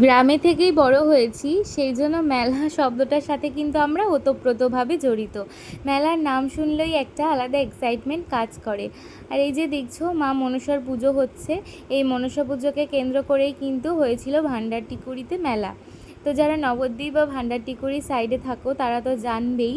গ্রামে থেকেই বড় হয়েছি, সেই জন্য মেলা শব্দটার সাথে কিন্তু আমরা ওতপ্রোতভাবে জড়িত। মেলার নাম শুনলেই একটা আলাদা এক্সাইটমেন্ট কাজ করে। আর এই যে দেখছো মা মনসার পুজো হচ্ছে, এই মনসা পুজোকে কেন্দ্র করেই কিন্তু হয়েছিল ভান্ডারটিকুড়িতে মেলা। তো যারা নবদ্বীপ বা ভান্ডারটিকুড়ি সাইডে থাকো তারা তো জানবেই।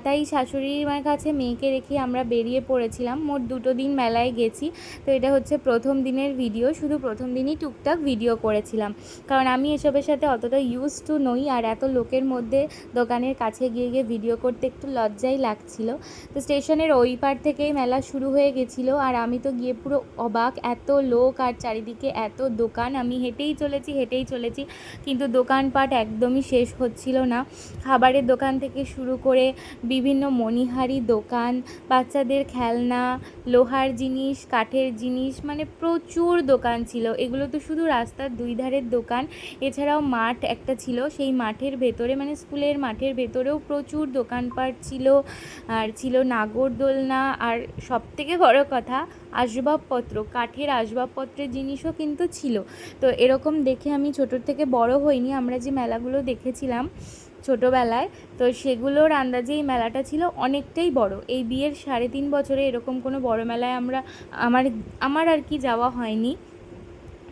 তাই শাশুড়ির মার কাছে মেয়েকে রেখে আমরা বেরিয়ে পড়েছিলাম। মোট 2 দিন মেলায় গেছি। তো এটা হচ্ছে প্রথম দিনের ভিডিও, শুধু প্রথম দিনই টুকটাক ভিডিও করেছিলাম, কারণ আমি এসবের সাথে অতটা ইউজ টু নই। আর এত লোকের মধ্যে দোকানের কাছে গিয়ে গিয়ে ভিডিও করতে একটু লজ্জাই লাগছিল। তো স্টেশনের ওই পার থেকেই মেলা শুরু হয়ে গেছিলো, আর আমি তো গিয়ে পুরো অবাক, এত লোক আর চারিদিকে এত দোকান। আমি হেঁটেই চলেছি, কিন্তু দোকানপাট একদমই শেষ হচ্ছিল না। খাবারের দোকান থেকে শুরু করে বিভিন্ন মণিহারি দোকান, বাচ্চাদের খেলনা, লোহার জিনিস, কাঠের জিনিস, মানে প্রচুর দোকান ছিল। এগুলো তো শুধু রাস্তার দুই ধারের দোকান, এছাড়াও মাঠ একটা ছিল, সেই মাঠের ভেতরে মানে স্কুলের মাঠের ভেতরেও প্রচুর দোকানপাট ছিল। আর ছিল নাগরদোলনা, আর সবথেকে বড় কথা আসবাবপত্র, কাঠের আসবাবপত্রের জিনিসও কিন্তু ছিল। তো এরকম দেখে আমি ছোটোর থেকে বড় হইনি। আমরা যে মেলাগুলো দেখেছিলাম ছোটোবেলায়, তো সেগুলোর আন্দাজে এই মেলাটা ছিল অনেকটাই বড়। এই বিয়ের 3.5 বছরে এরকম কোনো বড় মেলায় আমার আর কি যাওয়া হয়নি।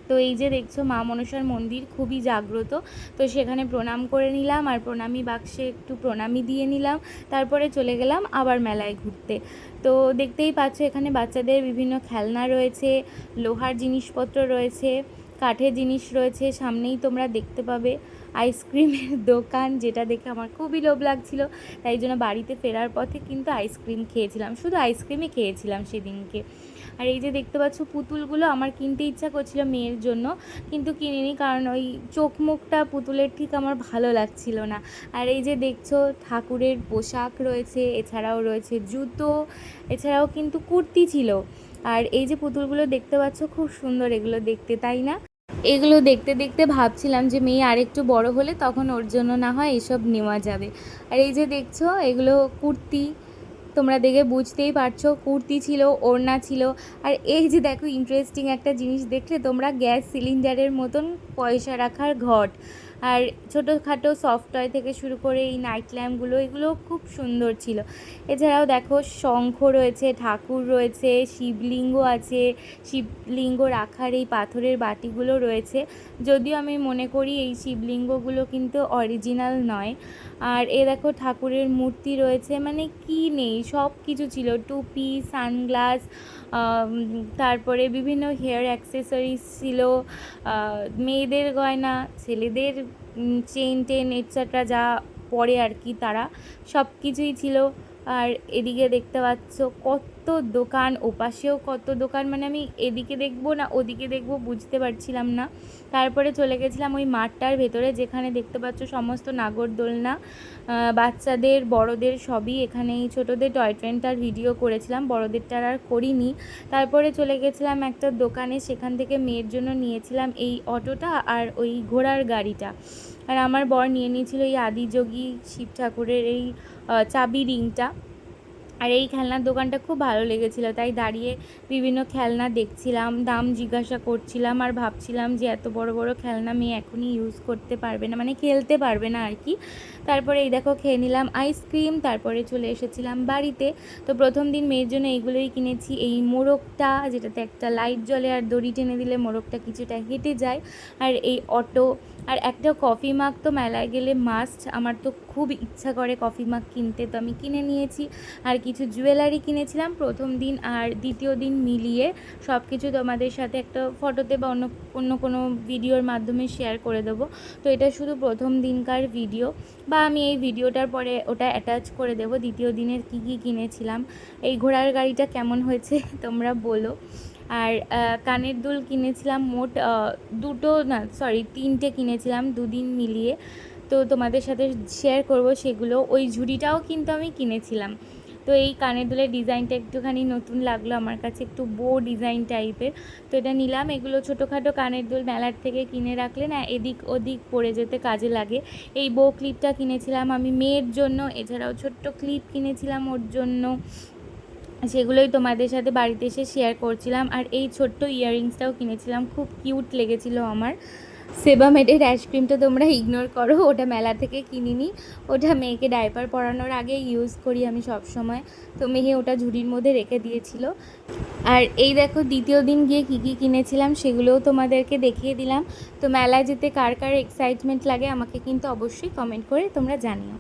তো এই যে দেখছো মা মনসার মন্দির খুবই জাগ্রত। তো সেখানে প্রণাম করে নিলাম, আর প্রণামী বাক্সে একটু প্রণামী দিয়ে নিলাম। তারপরে চলে গেলাম আবার মেলায় ঘুরতে। তো দেখতেই পাচ্ছ এখানে বাচ্চাদের বিভিন্ন খেলনা রয়েছে, লোহার জিনিসপত্র রয়েছে, কাঠের জিনিস রয়েছে। সামনেই তোমরা দেখতে পাবে আইসক্রিমের দোকান, যেটা দেখে আমার খুবই লোভ লাগছিল। তাই জন্য বাড়িতে ফেরার পথে কিন্তু আইসক্রিম খেয়েছিলাম, শুধু আইসক্রিমই খেয়েছিলাম সেদিনকে। আর এই যে দেখতে পাচ্ছ পুতুলগুলো আমার কিনতে ইচ্ছা করছিল মেয়ের জন্য, কিন্তু কিনিনি, কারণ ওই চোখ মুখটা পুতুলের ঠিক আমার ভালো লাগছিল না। আর এই যে দেখছো ঠাকুরের পোশাক রয়েছে, এছাড়াও রয়েছে জুতো, এছাড়াও কিন্তু কুর্তি ছিল। আর এই যে পুতুলগুলো দেখতে পাচ্ছ খুব সুন্দর এগুলো দেখতে, তাই না? এগুলো দেখতে দেখতে ভাবছিলাম যে মেয়ে আরেকটু বড় হলে তখন ওর জন্য না হয় এসব নেওয়া যাবে। আর এই যে দেখছো এগুলো কুর্তি, তোমরা দেখে বুঝতেই পারছো কুর্তি ছিল, ওড়না ছিল। আর এই যে দেখো ইন্টারেস্টিং একটা জিনিস দেখলে তোমরা, গ্যাস সিলিন্ডারের মতন পয়সা রাখার ঘট। আর ছোটোখাটো সফট টয় থেকে শুরু করে এই নাইট ল্যাম্পগুলো, এগুলো খুব সুন্দর ছিল। এছাড়াও দেখো শঙ্খ রয়েছে, ঠাকুর রয়েছে, শিবলিঙ্গ আছে, শিবলিঙ্গ রাখার এই পাথরের বাটিগুলো রয়েছে। যদিও আমি মনে করি এই শিবলিঙ্গগুলো কিন্তু অরিজিনাল নয়। আর এ দেখো ঠাকুরের মূর্তি রয়েছে, মানে কি নেই সব কিছু ছিল, টুপি, সানগ্লাস, তারপরে বিভিন্ন হেয়ার অ্যাক্সেসরিজ ছিল, মেয়েদের গয়না, ছেলেদের চেন টেন এটসেট্রা যা পরে আর কি, তারা সব কিছুই ছিল। আর এদিকে দেখতে পাচ্ছ কত দোকান, ওপাশেও কত দোকান, মানে আমি এদিকে দেখবো না ওদিকে দেখবো বুঝতে পারছিলাম না। তারপরে চলে গেছিলাম ওই মাঠটার ভেতরে, যেখানে দেখতে পাচ্ছ সমস্ত নাগরদোলনা, বাচ্চাদের বড়দের সবই এখানেই। ছোটোদের টয় ট্রেনটার ভিডিও করেছিলাম, বড়দেরটার আর করিনি। তারপরে চলে গেছিলাম একটা দোকানে, সেখান থেকে মেয়ের জন্য নিয়েছিলাম এই অটোটা আর ওই ঘোড়ার গাড়িটা। আর আমার বর নিয়ে নিয়েছিল এই আদিযোগী শিব ঠাকুরের এই চাবি রিংটা। আর এই খেলনার দোকানটা খুব ভালো লেগেছিলো, তাই দাঁড়িয়ে বিভিন্ন খেলনা দেখছিলাম, দাম জিজ্ঞাসা করছিলাম, আর ভাবছিলাম যে এত বড় বড় খেলনা মেয়ে এখনই ইউজ করতে পারবে না, মানে খেলতে পারবে না আর কি। তারপরে এই দেখো খেয়ে নিলাম আইসক্রিম, তারপরে চলে এসেছিলাম বাড়িতে। তো প্রথম দিন মেয়ের জন্য এইগুলোই কিনেছি, এই মোরগটা যেটাতে একটা লাইট জ্বলে আর দড়ি টেনে দিলে মোরগটা কিছুটা হেঁটে যায়, আর এই অটো, আর একটা কফি মাগ তো মেলায় গেলে মাস্ট। আমার তো খুব ইচ্ছা করে কফি মাগ কিনতে, তো আমি কিনে নিয়েছি। আর কিছু জুয়েলারি কিনেছিলাম প্রথম দিন আর দ্বিতীয় দিন মিলিয়ে। সব কিছু তোমাদের সাথে একটা ফটোতে বা অন্য কোনো ভিডিওর মাধ্যমে শেয়ার করে দেবো। তো এটা শুধু প্রথম দিনকার ভিডিও, বা আমি এই ভিডিওটার পরে ওটা অ্যাটাচ করে দেবো দ্বিতীয় দিনের কী কী কিনেছিলাম। এই ঘোড়ার গাড়িটা কেমন হয়েছে তোমরা বলো। আর কানের দুল কিনেছিলাম মোট 3টে কিনেছিলাম 2 দিন মিলিয়ে। তো তোমাদের সাথে শেয়ার করব সেগুলো। ওই ঝুড়িটাও কিন্তু আমি কিনেছিলাম। তো এই কানের দুলের ডিজাইনটা একটুখানি নতুন লাগলো আমার কাছে, একটু বো ডিজাইন টাইপের। তো এটা নিলাম। এগুলো ছোটোখাটো কানের দুল মেলার থেকে কিনে রাখলে না এদিক ওদিক পড়ে যেতে কাজে লাগে। এই বো ক্লিপটা কিনেছিলাম আমি মেয়ের জন্য, এছাড়াও ছোট্ট ক্লিপ কিনেছিলাম ওর জন্য, সেগুলোই তোমাদের সাথে বাড়িতে এসে শেয়ার করছিলাম। আর এই ছোট্ট ইয়াররিংসটাও কিনেছিলাম, খুব কিউট লেগেছিলো আমার। সেবামেডের আইসক্রিমটা তোমরা ইগনোর করো, ওটা মেলা থেকে কিনিনি, ওটা মেয়েকে ডাইপার পরানোর আগে ইউজ করি আমি সব সময়। তো মেয়ে ওটা ঝুড়ির মধ্যে রেখে দিয়েছিল। আর এই দেখো দ্বিতীয় দিন গিয়ে কী কী কিনেছিলাম সেগুলোও তোমাদেরকে দেখিয়ে দিলাম। তো মেলায় যেতে কার কার এক্সাইটমেন্ট লাগে আমাকে কিন্তু অবশ্যই কমেন্ট করে তোমরা জানিও।